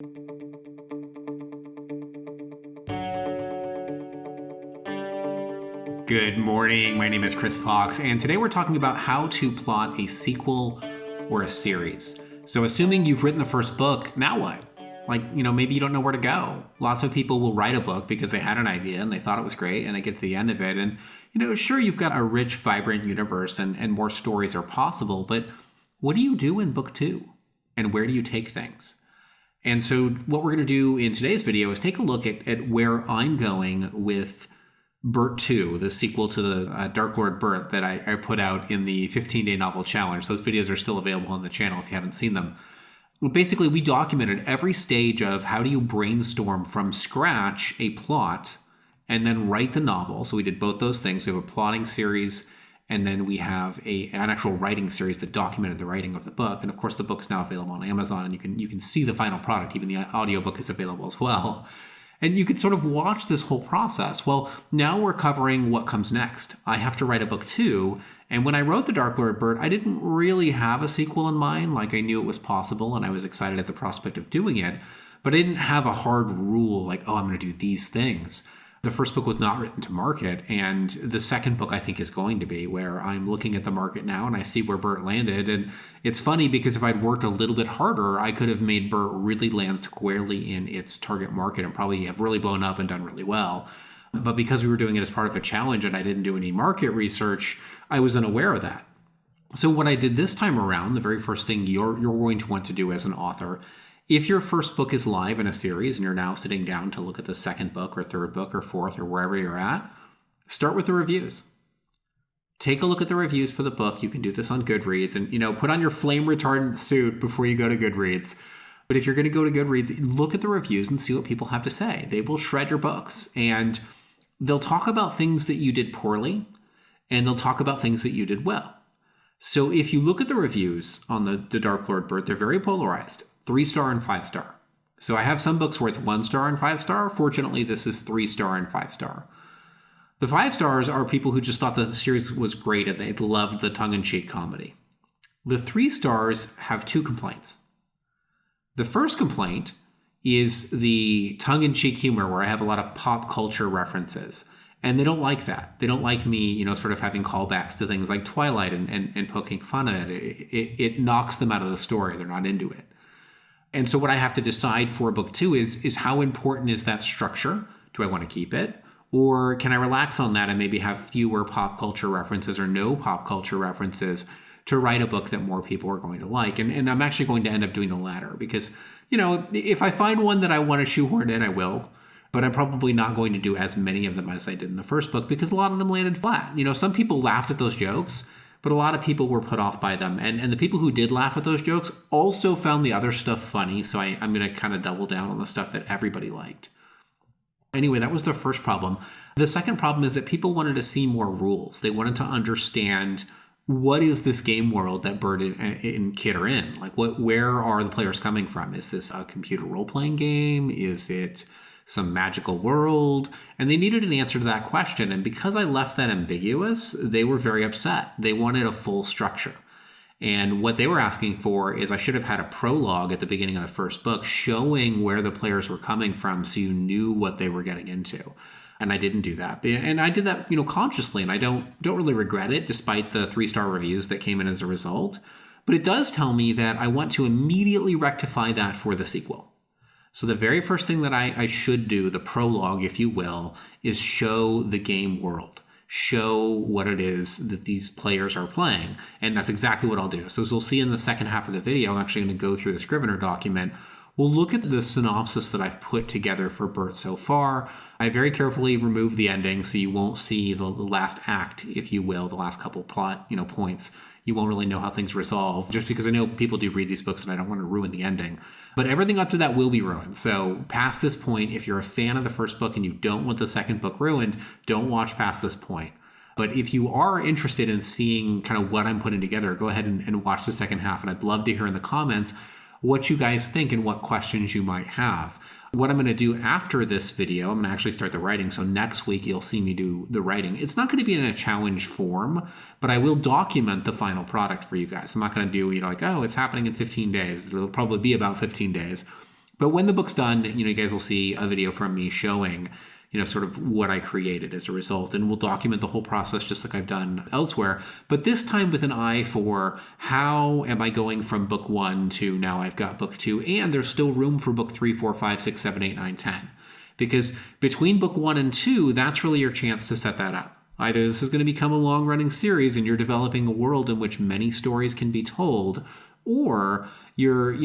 Good morning. My name is Chris Fox, and today we're talking about how to plot a sequel or a series. So, assuming you've written the first book, now what? Maybe you don't know where to go. Lots of people will write a book because they had an idea and they thought it was great, and they get to the end of it. And, sure, you've got a rich, vibrant universe and more stories are possible, but what do you do in book two? And where do you take things? And so, what we're going to do in today's video is take a look at where I'm going with Bert 2, the sequel to the Dark Lord Bert that I put out in the 15-day novel challenge. Those videos are still available on the channel if you haven't seen them. Well, basically, we documented every stage of how do you brainstorm from scratch a plot and then write the novel. So we did both those things. We have a plotting series, and then we have an actual writing series that documented the writing of the book. And of course, the book's now available on Amazon, and you can see the final product. Even the audiobook is available as well. And you could sort of watch this whole process. Well, now we're covering what comes next. I have to write a book too. And when I wrote The Dark Lord Bert, I didn't really have a sequel in mind. Like, I knew it was possible and I was excited at the prospect of doing it. But I didn't have a hard rule like, oh, I'm going to do these things. The first book was not written to market. And the second book, I think, is going to be, where I'm looking at the market now and I see where Bert landed. And it's funny because if I'd worked a little bit harder, I could have made Bert really land squarely in its target market and probably have really blown up and done really well. But because we were doing it as part of a challenge and I didn't do any market research, I was unaware of that. So what I did this time around, the very first thing you're going to want to do as an author, if your first book is live in a series and you're now sitting down to look at the second book or third book or fourth or wherever you're at, start with the reviews. Take a look at the reviews for the book. You can do this on Goodreads and, put on your flame retardant suit before you go to Goodreads. But if you're going to go to Goodreads, look at the reviews and see what people have to say. They will shred your books and they'll talk about things that you did poorly and they'll talk about things that you did well. So if you look at the reviews on the Dark Lord Bert, they're very polarized. 3-star and 5-star. So I have some books where it's 1-star and 5-star. Fortunately, this is 3-star and 5-star. The 5 stars are people who just thought the series was great and they loved the tongue-in-cheek comedy. The 3 stars have 2 complaints. The first complaint is the tongue-in-cheek humor where I have a lot of pop culture references. And they don't like that. They don't like me, sort of having callbacks to things like Twilight and poking fun at it. It knocks them out of the story. They're not into it. And so what I have to decide for book 2 is how important is that structure? Do I want to keep it? Or can I relax on that and maybe have fewer pop culture references or no pop culture references to write a book that more people are going to like? And I'm actually going to end up doing the latter because, if I find one that I want to shoehorn in, I will. But I'm probably not going to do as many of them as I did in the first book because a lot of them landed flat. Some people laughed at those jokes, but a lot of people were put off by them. And the people who did laugh at those jokes also found the other stuff funny. So I'm going to kind of double down on the stuff that everybody liked. Anyway, that was the first problem. The second problem is that people wanted to see more rules. They wanted to understand what is this game world that Bert and Kid are in? Like, where are the players coming from? Is this a computer role-playing game? Is it some magical world? And they needed an answer to that question. And because I left that ambiguous, they were very upset. They wanted a full structure. And what they were asking for is I should have had a prologue at the beginning of the first book showing where the players were coming from so you knew what they were getting into. And I didn't do that. And I did that, consciously. And I don't really regret it, despite the 3-star reviews that came in as a result. But it does tell me that I want to immediately rectify that for the sequel. So the very first thing that I should do, the prologue, if you will, is show the game world. Show what it is that these players are playing. And that's exactly what I'll do. So as we'll see in the second half of the video, I'm actually going to go through the Scrivener document. We'll look at the synopsis that I've put together for Bert so far. I very carefully removed the ending so you won't see the last act, if you will, the last couple plot points. You won't really know how things resolve, just because I know people do read these books and I don't want to ruin the ending. But everything up to that will be ruined. So past this point, if you're a fan of the first book and you don't want the second book ruined, don't watch past this point. But if you are interested in seeing kind of what I'm putting together, go ahead and watch the second half. And I'd love to hear in the comments what you guys think and what questions you might have. What I'm going to do after this video, I'm going to actually start the writing. So next week, you'll see me do the writing. It's not going to be in a challenge form, but I will document the final product for you guys. I'm not going to do, like, oh, it's happening in 15 days. It'll probably be about 15 days. But when the book's done, you guys will see a video from me showing, sort of what I created as a result. And we'll document the whole process just like I've done elsewhere. But this time with an eye for how am I going from book 1 to now I've got book 2, and there's still room for book 3, 4, 5, 6, 7, 8, 9, 10. Because between book 1 and 2, that's really your chance to set that up. Either this is going to become a long-running series and you're developing a world in which many stories can be told, or you're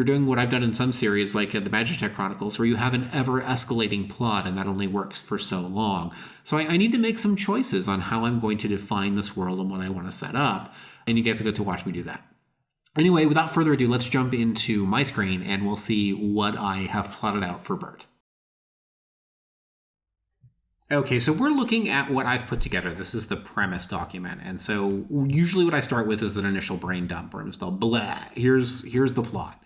doing what I've done in some series like the Magitech Chronicles, where you have an ever-escalating plot and that only works for so long. So I need to make some choices on how I'm going to define this world and what I want to set up, and you guys will get to watch me do that. Anyway, without further ado, let's jump into my screen and we'll see what I have plotted out for Bert. Okay, so we're looking at what I've put together. This is the premise document. And so usually what I start with is an initial brain dump where I'm just all blah, here's the plot.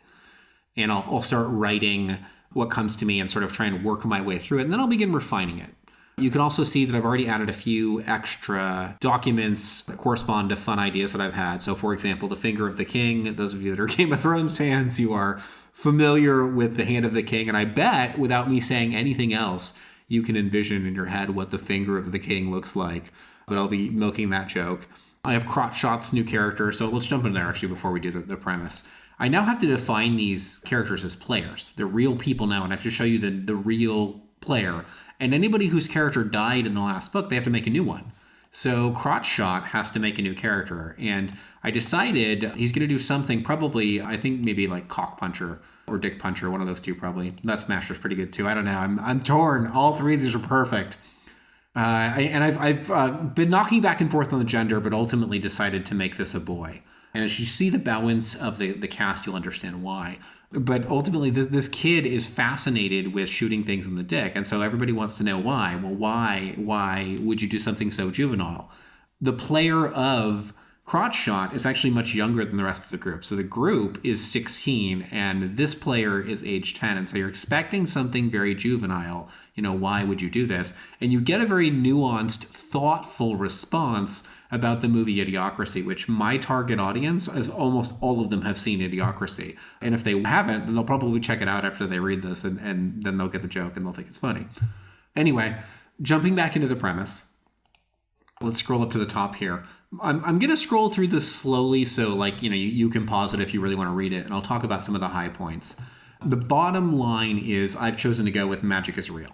And I'll start writing what comes to me and sort of try and work my way through it. And then I'll begin refining it. You can also see that I've already added a few extra documents that correspond to fun ideas that I've had. So for example, the Finger of the King. Those of you that are Game of Thrones fans, you are familiar with the Hand of the King. And I bet without me saying anything else, you can envision in your head what the Finger of the King looks like, but I'll be milking that joke. I have Crotch Shot's new character, so let's jump in there actually before we do the premise. I now have to define these characters as players. They're real people now, and I have to show you the real player. And anybody whose character died in the last book, they have to make a new one. So Crotch Shot has to make a new character, and I decided he's going to do something probably, I think maybe like Cock Puncher, or Dick Puncher, one of those two probably. That Smasher's pretty good too. I don't know. I'm torn. All three of these are perfect. I've been knocking back and forth on the gender, but ultimately decided to make this a boy. And as you see the balance of the cast, you'll understand why. But ultimately, this kid is fascinated with shooting things in the dick. And so everybody wants to know why. Well, why would you do something so juvenile? The player of Crotch Shot is actually much younger than the rest of the group. So the group is 16 and this player is age 10. And so you're expecting something very juvenile. Why would you do this? And you get a very nuanced, thoughtful response about the movie Idiocracy, which my target audience, as almost all of them have seen Idiocracy. And if they haven't, then they'll probably check it out after they read this and then they'll get the joke and they'll think it's funny. Anyway, jumping back into the premise. Let's scroll up to the top here. I'm going to scroll through this slowly so you can pause it if you really want to read it, and I'll talk about some of the high points. The bottom line is I've chosen to go with magic is real.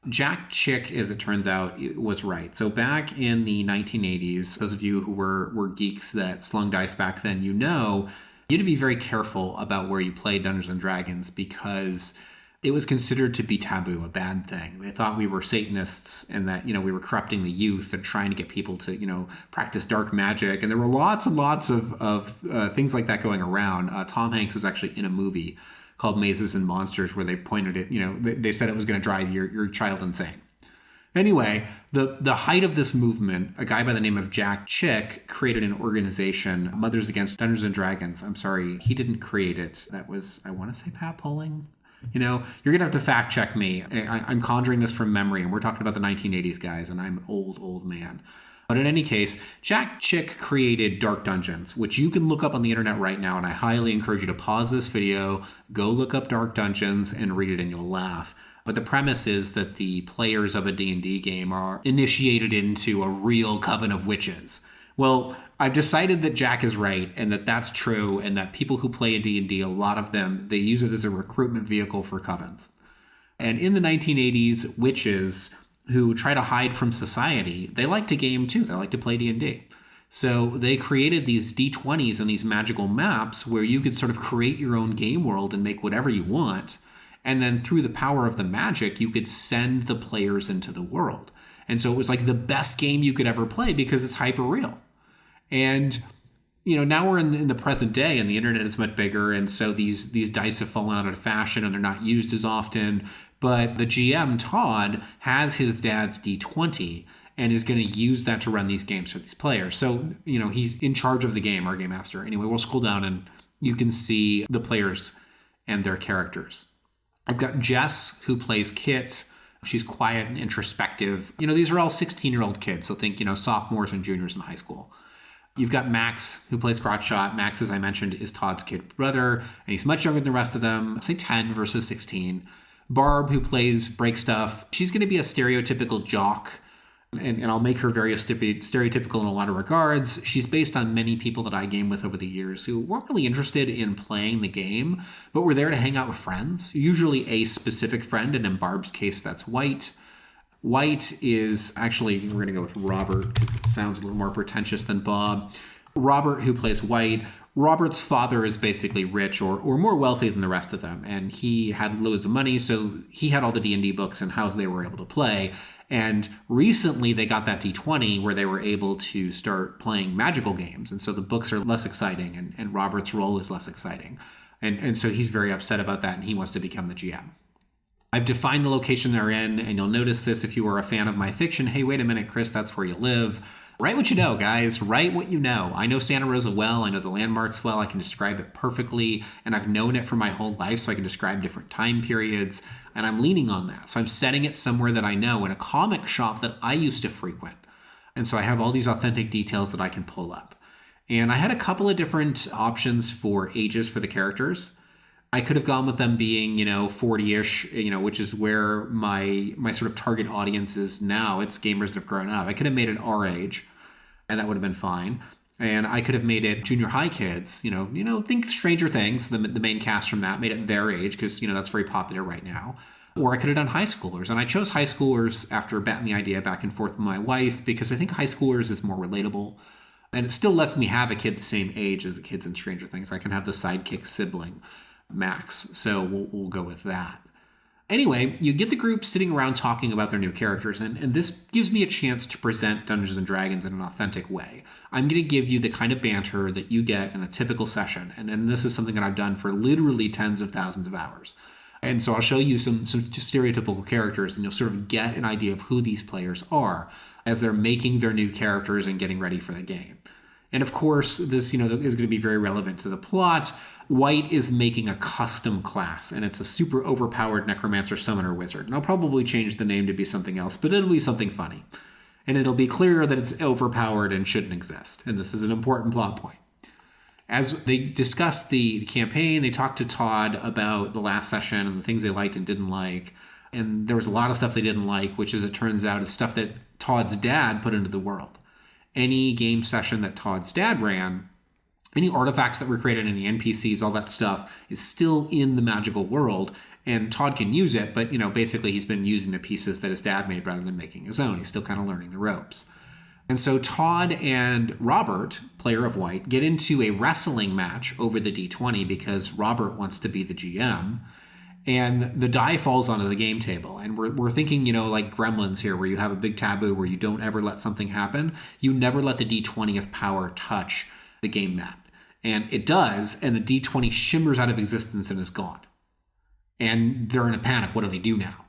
Jack Chick, as it turns out, was right. So back in the 1980s, those of you who were geeks that slung dice back then, you had to be very careful about where you played Dungeons and Dragons because it was considered to be taboo, a bad thing. They thought we were Satanists and that, we were corrupting the youth and trying to get people to, practice dark magic. And there were lots and lots of things like that going around. Tom Hanks was actually in a movie called Mazes and Monsters where they pointed it, they said it was going to drive your child insane. Anyway, the height of this movement, a guy by the name of Jack Chick created an organization, Mothers Against Dungeons and Dragons. I'm sorry, he didn't create it. That was, I want to say Pat Pulling. You're going to have to fact check me. I'm conjuring this from memory, and we're talking about the 1980s, guys, and I'm an old man. But in any case, Jack Chick created Dark Dungeons, which you can look up on the internet right now, and I highly encourage you to pause this video, go look up Dark Dungeons, and read it, and you'll laugh. But the premise is that the players of a D&D game are initiated into a real coven of witches. Well, I've decided that Jack is right and that that's true and that people who play a D&D, a lot of them, they use it as a recruitment vehicle for covens. And in the 1980s, witches who try to hide from society, they like to game too. They like to play D&D. So they created these D20s and these magical maps where you could sort of create your own game world and make whatever you want. And then through the power of the magic, you could send the players into the world. And so it was like the best game you could ever play because it's hyper real. And, now we're in the present day and the internet is much bigger. And so these dice have fallen out of fashion and they're not used as often. But the GM, Todd, has his dad's D20 and is going to use that to run these games for these players. So, he's in charge of the game, our game master. Anyway, we'll scroll down and you can see the players and their characters. I've got Jess, who plays Kit. She's quiet and introspective. These are all 16-year-old kids. So think, sophomores and juniors in high school. You've got Max, who plays Crotchshot. Max, as I mentioned, is Todd's kid brother, and he's much younger than the rest of them, say 10 versus 16. Barb, who plays Break Stuff, she's going to be a stereotypical jock, and I'll make her very stereotypical in a lot of regards. She's based on many people that I game with over the years who weren't really interested in playing the game, but were there to hang out with friends, usually a specific friend, and in Barb's case, that's White. White is actually, we're going to go with Robert because it sounds a little more pretentious than Bob. Robert, who plays White, Robert's father is basically rich or more wealthy than the rest of them, and he had loads of money, so he had all the D&D books and how they were able to play. And recently they got that D20 where they were able to start playing magical games, and so the books are less exciting, and Robert's role is less exciting. And so he's very upset about that, and he wants to become the GM. I've defined the location they're in, and you'll notice this if you are a fan of my fiction. Hey, wait a minute, Chris, that's where you live. Write what you know, guys. Write what you know. I know Santa Rosa well. I know the landmarks well. I can describe it perfectly, and I've known it for my whole life, so I can describe different time periods, and I'm leaning on that. So I'm setting it somewhere that I know in a comic shop that I used to frequent. And so I have all these authentic details that I can pull up. And I had a couple of different options for ages for the characters. I could have gone with them being, 40-ish, which is where my sort of target audience is now. It's gamers that have grown up. I could have made it our age, and that would have been fine. And I could have made it junior high kids, think Stranger Things, the main cast from that, made it their age because, that's very popular right now. Or I could have done high schoolers. And I chose high schoolers after batting the idea back and forth with my wife because I think high schoolers is more relatable. And it still lets me have a kid the same age as the kids in Stranger Things. I can have the sidekick sibling, Max. So we'll go with that. Anyway, you get the group sitting around talking about their new characters, and this gives me a chance to present Dungeons & Dragons in an authentic way. I'm going to give you the kind of banter that you get in a typical session, and this is something that I've done for literally tens of thousands of hours. And so I'll show you some stereotypical characters, and you'll sort of get an idea of who these players are as they're making their new characters and getting ready for the game. And of course, this is going to be very relevant to the plot. White is making a custom class, and it's a super overpowered necromancer summoner wizard. And I'll probably change the name to be something else, but it'll be something funny. And it'll be clear that it's overpowered and shouldn't exist. And this is an important plot point. As they discuss the campaign, they talk to Todd about the last session and the things they liked and didn't like. And there was a lot of stuff they didn't like, which, as it turns out, is stuff that Todd's dad put into the world. Any game session that Todd's dad ran, any artifacts that were created, any NPCs, all that stuff is still in the magical world, and Todd can use it, but, basically he's been using the pieces that his dad made rather than making his own. He's still kind of learning the ropes. And so Todd and Robert, player of White, get into a wrestling match over the D20 because Robert wants to be the GM. And the die falls onto the game table. And we're thinking, like Gremlins here, where you have a big taboo where you don't ever let something happen. You never let the D20 of power touch the game mat. And it does, and the D20 shimmers out of existence and is gone. And they're in a panic. What do they do now?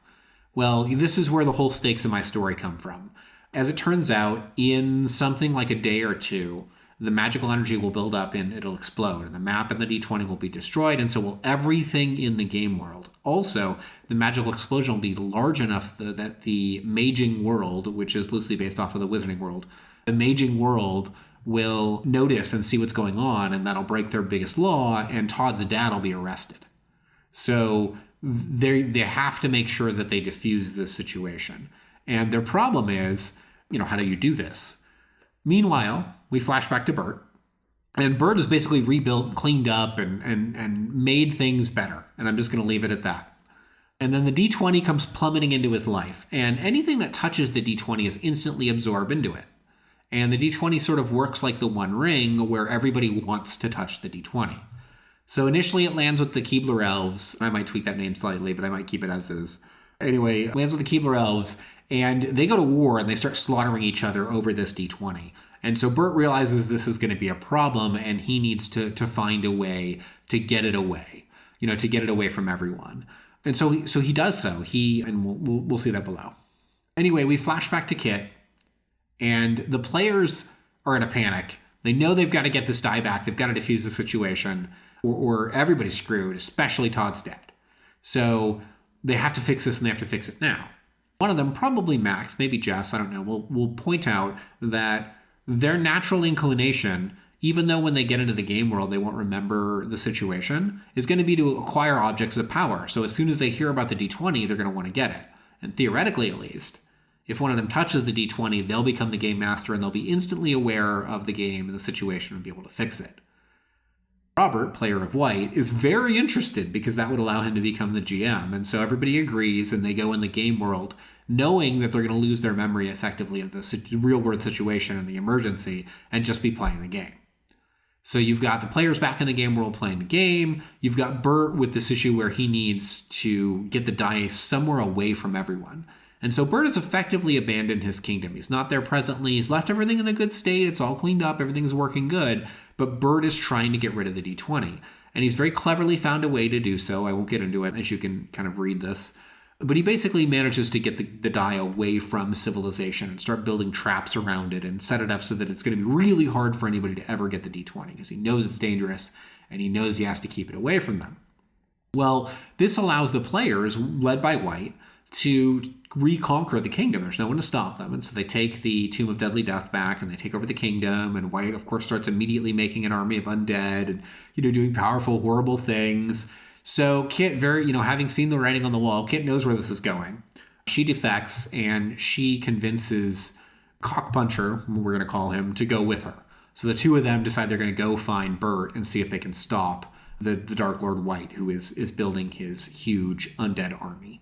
Well, this is where the whole stakes of my story come from. As it turns out, in something like a day or two, the magical energy will build up and it'll explode, and the map and the D20 will be destroyed, and so will everything in the game world. Also, the magical explosion will be large enough that the maging world, which is loosely based off of the wizarding world, the maging world will notice and see what's going on, and that'll break their biggest law, and Todd's dad will be arrested. So they have to make sure that they defuse this situation. And their problem is, how do you do this? Meanwhile, we flash back to Bert, and Bert is basically rebuilt and cleaned up and made things better. And I'm just going to leave it at that. And then the D20 comes plummeting into his life, and anything that touches the D20 is instantly absorbed into it. And the D20 sort of works like the One Ring, where everybody wants to touch the D20. So initially it lands with the Keebler Elves. I might tweak that name slightly, but I might keep it as is. Anyway, it lands with the Keebler Elves, and they go to war and they start slaughtering each other over this D20. And so Bert realizes this is going to be a problem, and he needs to find a way to get it away, to get it away from everyone. And so he does so. We'll see that below. Anyway, we flash back to Kit, and the players are in a panic. They know they've got to get this die back. They've got to defuse the situation, or everybody's screwed, especially Todd's dad. So they have to fix this, and they have to fix it now. One of them, probably Max, maybe Jess, I don't know, will point out that their natural inclination, even though when they get into the game world they won't remember the situation, is going to be to acquire objects of power. So as soon as they hear about the D20, they're going to want to get it. And theoretically, at least, if one of them touches the D20, they'll become the game master and they'll be instantly aware of the game and the situation and be able to fix it. Robert, player of white, is very interested because that would allow him to become the GM. And so everybody agrees and they go in the game world knowing that they're going to lose their memory effectively of the real world situation and the emergency and just be playing the game. So you've got the players back in the game world playing the game. You've got Bert with this issue where he needs to get the dice somewhere away from everyone. And so Bert has effectively abandoned his kingdom. He's not there presently. He's left everything in a good state. It's all cleaned up. Everything's working good. But Bert is trying to get rid of the D20. And he's very cleverly found a way to do so. I won't get into it, as you can kind of read this. But he basically manages to get the die away from civilization and start building traps around it and set it up so that it's going to be really hard for anybody to ever get the D20 because he knows it's dangerous and he knows he has to keep it away from them. Well, this allows the players, led by White, to reconquer the kingdom. There's no one to stop them. And so they take the Tomb of Deadly Death back and they take over the kingdom. And White, of course, starts immediately making an army of undead and, doing powerful, horrible things. So Kit, having seen the writing on the wall, Kit knows where this is going. She defects and she convinces Cockpuncher, we're going to call him, to go with her. So the two of them decide they're going to go find Bert and see if they can stop the Dark Lord White, who is building his huge undead army.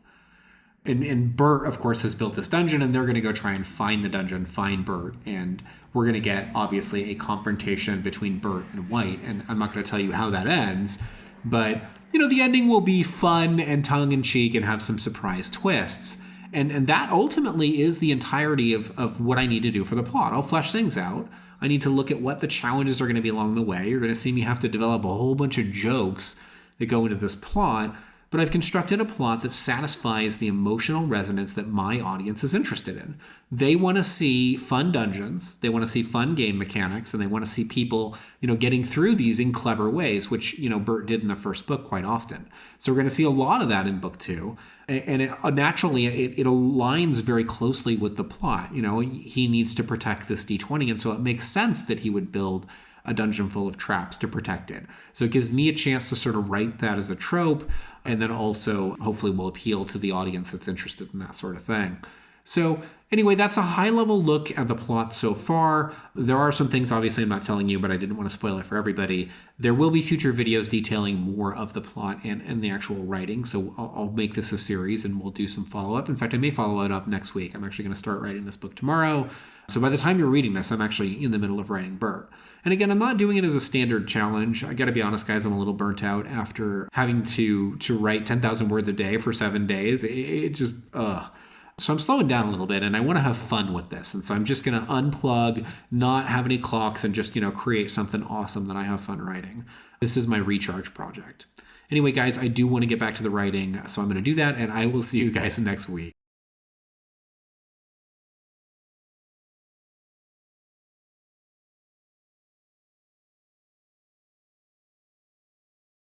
And Bert, of course, has built this dungeon, and they're going to go try and find the dungeon, find Bert. And we're going to get, obviously, a confrontation between Bert and White. And I'm not going to tell you how that ends. But, the ending will be fun and tongue-in-cheek and have some surprise twists. And that ultimately is the entirety of what I need to do for the plot. I'll flesh things out. I need to look at what the challenges are going to be along the way. You're going to see me have to develop a whole bunch of jokes that go into this plot. But I've constructed a plot that satisfies the emotional resonance that my audience is interested in. They want to see fun dungeons, they want to see fun game mechanics, and they want to see people, getting through these in clever ways, which, Bert did in the first book quite often. So we're going to see a lot of that in book 2. And naturally, it aligns very closely with the plot. He needs to protect this D20, and so it makes sense that he would build a dungeon full of traps to protect it. So it gives me a chance to sort of write that as a trope, and then also hopefully will appeal to the audience that's interested in that sort of thing. So anyway, that's a high-level look at the plot so far. There are some things, obviously, I'm not telling you, but I didn't want to spoil it for everybody. There will be future videos detailing more of the plot and the actual writing, so I'll make this a series and we'll do some follow-up. In fact, I may follow it up next week. I'm actually going to start writing this book tomorrow. So by the time you're reading this, I'm actually in the middle of writing Bert. And again, I'm not doing it as a standard challenge. I got to be honest, guys, I'm a little burnt out after having to write 10,000 words a day for 7 days. It just, So I'm slowing down a little bit, and I want to have fun with this. And so I'm just going to unplug, not have any clocks, and just, create something awesome that I have fun writing. This is my recharge project. Anyway, guys, I do want to get back to the writing, so I'm going to do that, and I will see you guys next week.